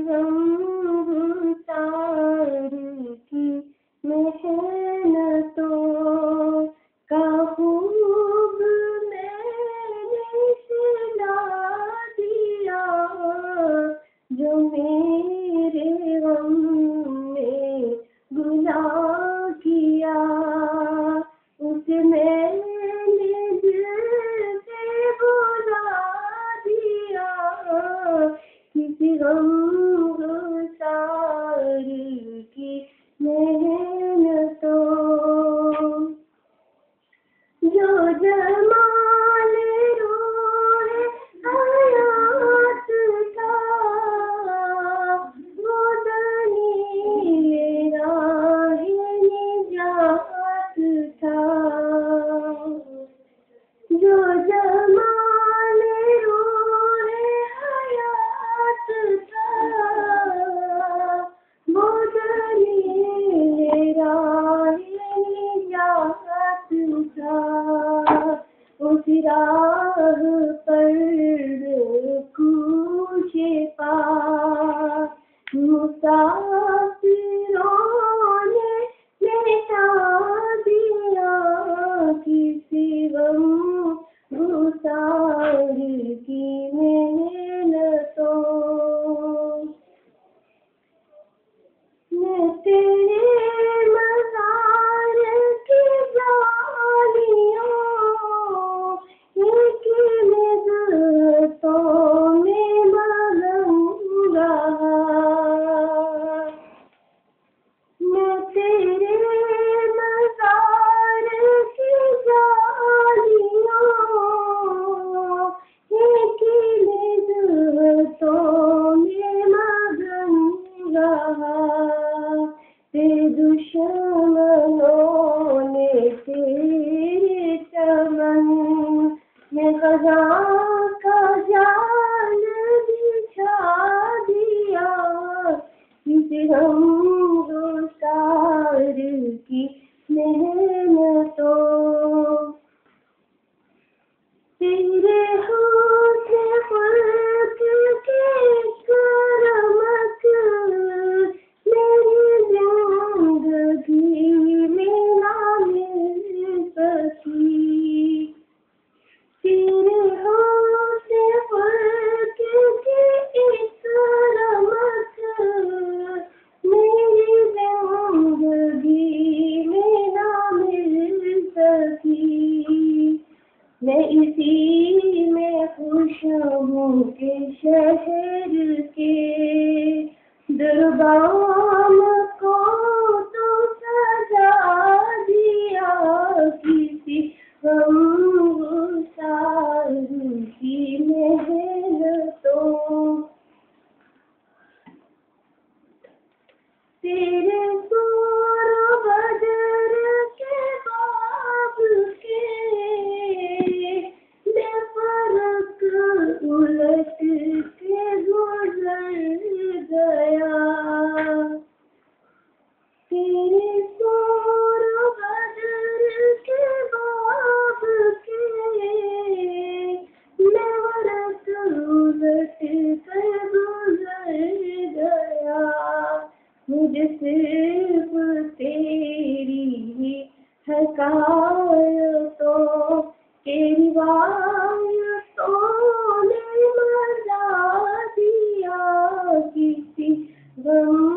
गमगुसार की मेहनतों का खूब मैंने सिला दिया, जो मेरे गम में गुनाह किया उसे मैंने दिल से बुला दिया। किसी गमगुसार की मेहनतों, जो जमाल रोए हयात था, वो दलीले राहे निजात था। जो जमाल रोए हयात था, वो दलीले राहे निजात था। उस राह पर कूचे पा मुसाफिरों ने मिटा दिया। किसी गमगुसार की मेहनतों, मैं तेरे मज़ार की जालियों की निज़्रतों में मगन रहा। मैं तेरे मज़ार की जालियों की निज़्रतों में मगन रहा। तेरे दुश्मनों ने तेरे चमन में ख़ज़ां का जाल बिछा दिया। किसी गमगुसार की मेहनतों, तेरे होठे खुल्क के करमत मेरी ज़िंदगी में ना मिल सकी। तेरे होठे खुल्क के करमत मेरी ज़िंदगी में ना मिल सकी। मैं इसी में खुश हूँ कि शहर के दरबाम को तो सजा दिया। किसी गमगुसार की मेहनतों, तेरे सूर बदर के बाब के बेफरक उलट के गुजर गया। तेरे सूर बदर के बाब के बेफरक उलट कर गुजर गया। मुझे सिर्फ तेरी ही हकायतों के रिवायतों ने मजा दिया। किसी गम